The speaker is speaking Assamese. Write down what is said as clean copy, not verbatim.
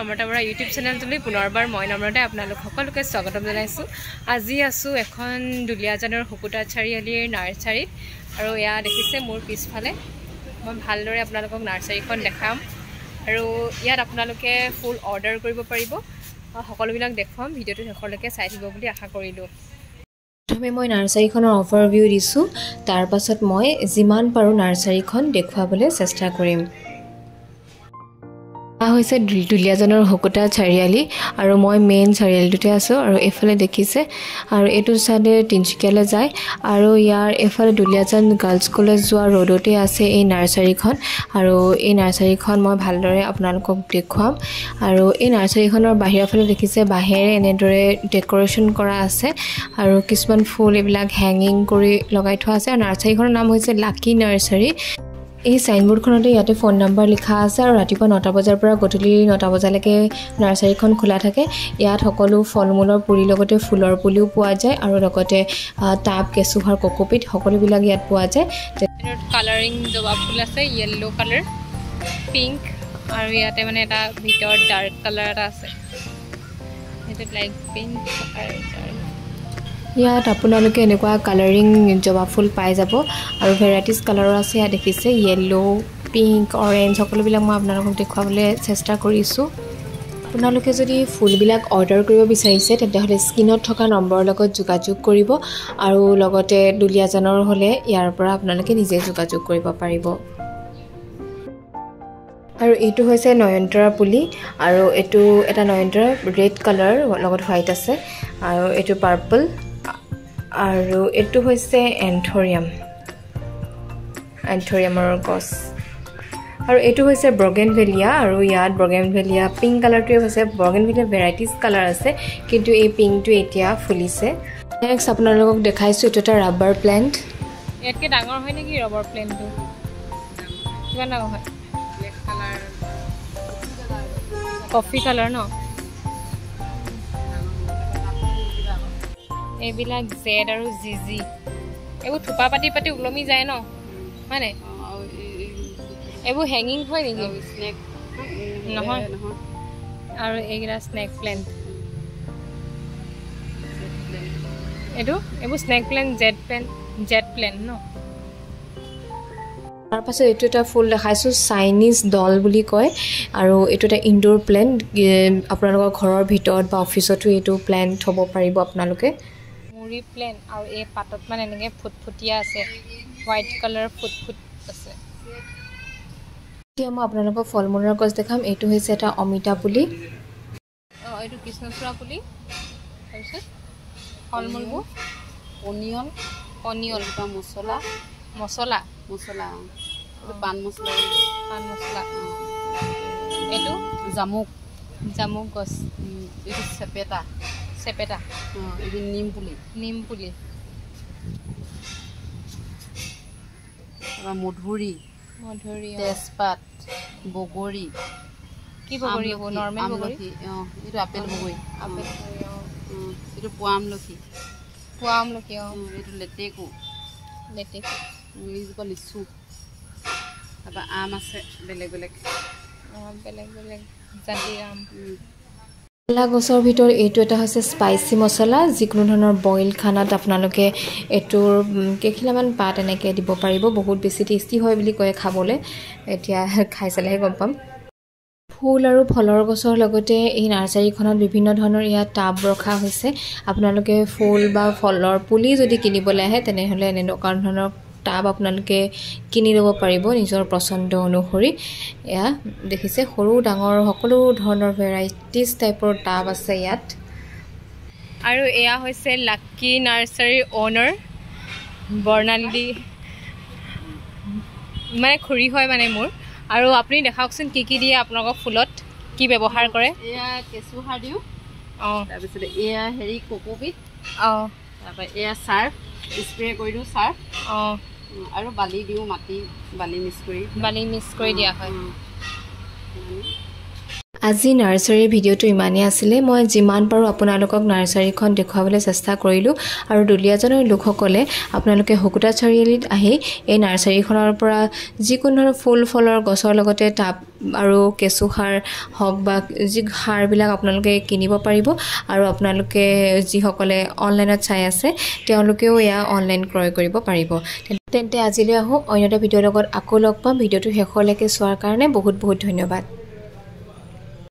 নম্ৰতা বৰা ইউটিউব চেনেলটোলৈ পুনৰবাৰ মই নম্ৰতাই আপোনালোক সকলোকে স্বাগতম জনাইছোঁ। আজি আছোঁ এখন দুলীয়াজানৰ শুকুতা চাৰিআলিৰ নাৰ্চাৰীত আৰু এয়া দেখিছে মোৰ পিছফালে। মই ভালদৰে আপোনালোকক নাৰ্চাৰীখন দেখাম আৰু ইয়াত আপোনালোকে ফুল অৰ্ডাৰ কৰিব পাৰিব। সকলোবিলাক দেখুৱাম, ভিডিঅ'টো শেষলৈকে চাই থাকিব বুলি আশা কৰিলোঁ। প্ৰথমে মই নাৰ্চাৰীখনৰ অভাৰভিউ দিছোঁ, তাৰ পাছত মই যিমান পাৰোঁ নাৰ্চাৰীখন দেখুৱাবলৈ চেষ্টা কৰিম। হৈছে দুলীয়াজানৰ শুকুতা চাৰিআলি আৰু মই মেইন চাৰিআলিটোতে আছোঁ আৰু এইফালে দেখিছে আৰু এইটো চাইডে তিনিচুকীয়ালৈ যায় আৰু ইয়াৰ এইফালে দুলীয়াজান গাৰ্লছ কলেজ যোৱা ৰোডতে আছে এই নাৰ্চাৰীখন আৰু এই নাৰ্চাৰীখন মই ভালদৰে আপোনালোকক দেখুৱাম। আৰু এই নাৰ্চাৰীখনৰ বাহিৰৰ ফালে দেখিছে বাঁহেৰে এনেদৰে ডেক'ৰেশ্যন কৰা আছে আৰু কিছুমান ফুল এইবিলাক হেঙিং কৰি লগাই থোৱা আছে আৰু নাৰ্চাৰীখনৰ নাম হৈছে লাকি নাৰ্চাৰী। এই সাইনবোৰ্ডখনতে ইয়াতে ফোন নম্বৰ লিখা আছে আৰু ৰাতিপুৱা 9টা বজাৰ পৰা গধূলি 9টা বজালৈকে নাৰ্চাৰীখন খোলা থাকে। ইয়াত সকলো ফল মূলৰ পুলি লগতে ফুলৰ পুলিও পোৱা যায় আৰু লগতে টাব, কেঁচুসাৰ, কোকোপিট সকলোবিলাক ইয়াত পোৱা যায়। কালাৰিং জবা ফুল আছে, য়েল্লো কালাৰ, পিংক আৰু ইয়াতে মানে এটা ভিতৰত ডাৰ্ক কালাৰ এটা আছে, সেইটো লাইট পিংক আৰু ইয়াত আপোনালোকে এনেকুৱা কালাৰিং জবা ফুল পাই যাব আৰু ভেৰাইটিজ কালাৰৰ আছে। ইয়াত দেখিছে য়েল্লো, পিংক, অৰেঞ্জ সকলোবিলাক মই আপোনালোকক দেখুৱাবলৈ চেষ্টা কৰিছোঁ। আপোনালোকে যদি ফুলবিলাক অৰ্ডাৰ কৰিব বিচাৰিছে তেতিয়াহ'লে স্ক্ৰীনত থকা নম্বৰৰ লগত যোগাযোগ কৰিব আৰু লগতে দুলীয়াজানৰ হ'লে ইয়াৰ পৰা আপোনালোকে নিজে যোগাযোগ কৰিব পাৰিব। আৰু এইটো হৈছে নয়নতৰা পুলি আৰু এইটো এটা নয়নতৰা ৰেড কালাৰ লগত হোৱাইট আছে আৰু এইটো পাৰ্পল আৰু এইটো হৈছে এন্থৰিয়ামৰ গছ আৰু এইটো হৈছে বগেনভেলিয়া আৰু ইয়াত বগেনভেলিয়া পিংক কালাৰটোৱে হৈছে। বগেনভেলিয়া ভেৰাইটিজ কালাৰ আছে কিন্তু এই পিংকটো এতিয়া ফুলিছে। নেক্সট আপোনালোকক দেখাইছোঁ এইটো এটা ৰাবাৰ প্লেণ্ট। ইয়াতকৈ ডাঙৰ হয় নেকি ৰাবাৰ প্লেণ্টটো? কিমান ডাঙৰ হয়? ব্লেক কালাৰ, কফি কালাৰ ন? এইবিলাক জেড আৰু জিজি এইবোৰ থোপা পাতি পাতি ওলমি যায় ন, হয়নে? এইবোৰ হেঙিং হয় নেকি? স্নেক নহয় আৰু এইকেইটা স্নেক প্লেণ্ট, এইবোৰ স্নেক প্লেণ্ট, জেড প্লেণ্ট ন। তাৰপাছত এইটো এটা ফুল দেখাইছোঁ, চাইনিজ ডল বুলি কয় আৰু এইটো এটা ইনডোৰ প্লেণ্ট। আপোনালোকৰ ঘৰৰ ভিতৰত বা অফিচতো এইটো প্লেণ্ট থ'ব পাৰিব আপোনালোকে। মুৰি প্লেণ্ট আৰু এই পাতত মানে এনেকৈ ফুটফুটীয়া আছে, হোৱাইট কালাৰ ফুটফুট আছে। এতিয়া মই আপোনালোকক ফল মূলৰ গছ দেখাম। এইটো হৈছে এটা অমিতা পুলি, এইটো কৃষ্ণচূড়া পুলি। তাৰপিছত ফল মূলবোৰ পনিয়ল বা মছলা পাণ মছলা, এইটো জামুক গছ, এইটো চেপেটা, এইটো নিম পুলি, মধুৰি, তেজপাত, বগৰী। কি বগৰী? নৰ্মেল বগৰী। এইটো আপেল বগৰী, এইটো পোৱা আমলখি, এইটো লেটেকু, এইজোপা লিচু। তাৰপৰা আম আছে বেলেগ বেলেগ জাতিৰ আম। মছলা গছৰ ভিতৰত এইটো এটা হৈছে স্পাইচি মছলা। যিকোনো ধৰণৰ বইল খানাত আপোনালোকে এইটোৰ কেইখিলামান পাত এনেকৈ দিব পাৰিব। বহুত বেছি টেষ্টি হয় বুলি কয় খাবলৈ, এতিয়া খাই চালেহে গম পাম। ফুল আৰু ফলৰ গছৰ লগতে এই নাৰ্চাৰীখনত বিভিন্ন ধৰণৰ ইয়াত টাব ৰখা হৈছে। আপোনালোকে ফুল বা ফলৰ পুলি যদি কিনিবলৈ আহে তেনেহ'লে এনেকুৱা ধৰণৰ টাব আপোনালোকে কিনি ল'ব পাৰিব নিজৰ পচন্দ অনুসৰি। এয়া দেখিছে সৰু ডাঙৰ সকলো ধৰণৰ ভেৰাইটিজ টাইপৰ টাব আছে ইয়াত। আৰু এয়া হৈছে লাকি নাৰ্চাৰীৰ অ'নাৰ বৰ্ণালী, মানে খুৰী হয় মানে মোৰ। আৰু আপুনি দেখাওকচোন কি কি দিয়ে আপোনালোকৰ ফুলত, কি ব্যৱহাৰ কৰে? এয়া কেঁচুসাৰ দিওঁ, তাৰপিছতে এয়া কোকোপিট, তাৰপৰা এয়া চাৰ্ফ স্প্ৰে কৰি দিওঁ, চাৰ্ফ আৰু বালি দিওঁ, বালি মিক্স কৰি দিয়া হয়। আজি নাৰ্সাৰীৰ ভিডিঅ'টো ইমানেই আছিলে মই যিমান পাৰো আপোনালোকক নাৰ্সাৰীখন দেখুৱাবলৈ চেষ্টা কৰিলো আৰু দুলিয়াজানৰ লোকসকলে আপোনালোকে হুকুটা চাৰিআলিত আহি এই নাৰ্সাৰীখনৰ পৰা যিকোনো ফুল ফলৰ গছৰ লগতে টাব আৰু কেঁচু সাৰ হওক বা যি সাৰবিলাক আপোনালোকে কিনিব পাৰিব আৰু আপোনালোকে যিসকলে অনলাইনত চাই আছে তেওঁলোকেও এয়া অনলাইন ক্ৰয় কৰিব পাৰিব তেন্তে আজিলৈ আহো অন্য এটা ভিডিঅ'ৰ লগত আকৌ লগ পাম ভিডিঅ'টো শেষলৈকে চোৱাৰ কাৰণে বহুত বহুত ধন্যবাদ